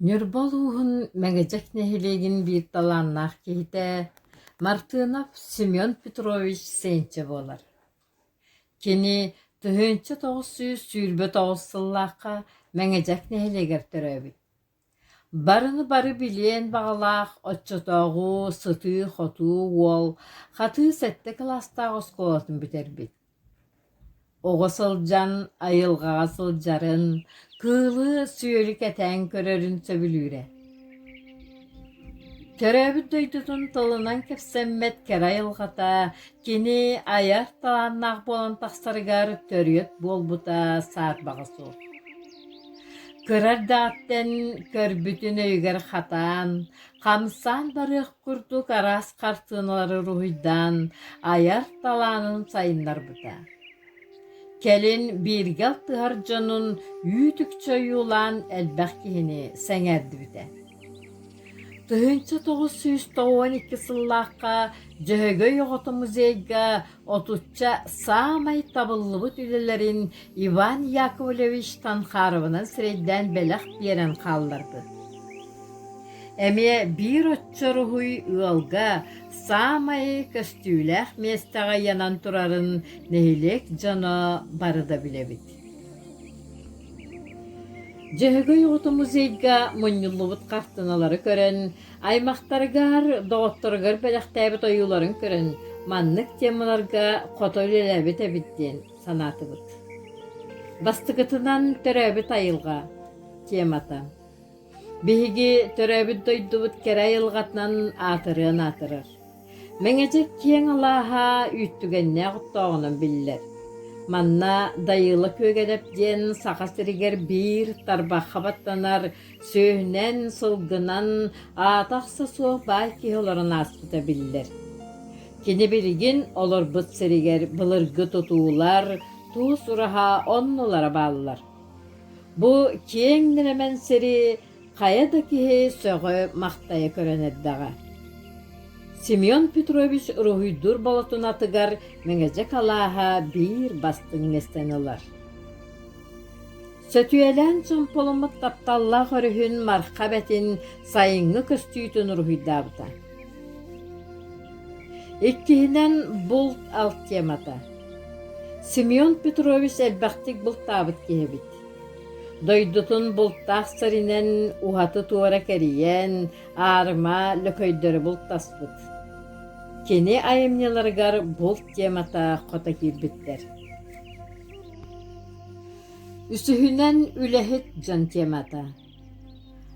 Нюрбалуһун мәгәжәк нәһилеген bir таланнах киһитэ, Мартынов Семен Петрович сенче болар. Кини түһүнче 900 сүүрбө 9 сыллааққа мәгәжәк нәһилегер төрөбүт. Барыны бары билиен бағалақ отчотоғу, сыты, хоту, уол, хаты сәтті кластағы сколатын бітербит. Оғы сылжан, айылғаға сылжарын, кылы сүйелі кәтән көрерін сөбілүре. Төрөбүт дөйдүтін тылынан кепсеммет кәр айылғата, кені аяр таланнақ болан тақсарығар төріет болбута сарбағы сол. Кырар дағаттен көрбүтін өйгер хатан, қамсан барық күрдік арас қартынлары рухидан, аяр таланын сайындар бұта. Келин биргел тыгар жонун үйтік чойулан әлбәқ кихини сәңәрді біте. Түхінші 912 сыллаққа жөһөгө йоғоты музейга отучча самай табыллыбыт үлелерин Иван Яковлевич Танхаровынан сірейден бәләқ берен қалдырды. Әме bir отчоруғуй ұлға самай көстүйләқ местаға янан турарын нәхилек жана барыда білебіт. Жөһөгө йоғоты музейга мұнюллыбыт қартыналары көрін, аймақтарғар, доғыттырғар бәләқтәбіт ойуларын көрін, маннық темаларға қото үлеләбіт әбіттен санаты бұд. Бастығытынан төрәбіт айылға темата. Биһиги төрәбіт дойды бұд кәрі айылғатынан атырыр. Мәңәжек кең алаға үйттігенне құттағынан білілер. Манна дайылы көгедептен сақасыригер bir тарбаққа баттанар сөйінен сылғынан атақсы суық бай кейоларын аспыта білілер. Кені білген олар бұт сірігер бұлырғы тұтуылар, туыс ұраға оннылары балылар. Бұ кең нелемен сірі қаяда кеге сөғы мақтайы көренеддаға. Семен Петрович рухуйдур болотун атыгар мәңәжек алаға bir бастың нестенілар. Сөтүелен чымполымыт тапталла көріхін марқа бәтін сайыңы көстүйтін рухуйдабыта. Иккihinen бұлт алт темата. Семен Петрович әлбәқтік бұлт табыт кехебит. Дойдутун бұлттақ саринен ухаты туара кәриен, арыма лөкөйдері бұлттаспыт. Кені айымнеларғар бұлт темата қота кирбіттер. Үсүхінен үләхет жан темата.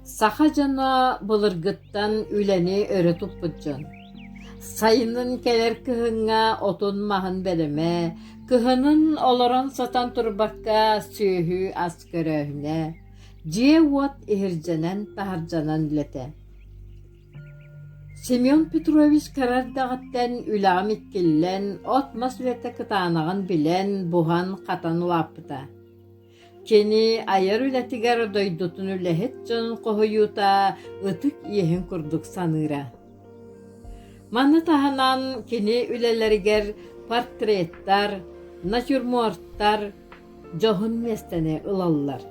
Саха жана бұлыргыттан үләне өрі тұппыт жан. Сайынын кәлер кыһыңа отун маһын бәлеме, кыһынын олорон сатан турбакка сүйhü ас көрөһүнэ, жие уот ихирженен тахаржанан үлете. Семен Петрович карардағыттен үлағым иткеллен, отмас үлете кытаанағын билен буған қатан улаппыта. Кені айар үлетігер дойдутун үлэхет жонун қоһуюта ытык иехин курдук саныра. Маны таһанан кини үлелеригер портреттар, натюрморттар, жоһун местене ылаллар.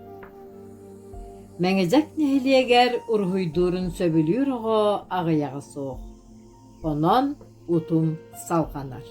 Мәңәжәк нәһилиегер урһуйдурун сөбүлүр оҕо аҕыйаҕы суох. Онон утум салғанар.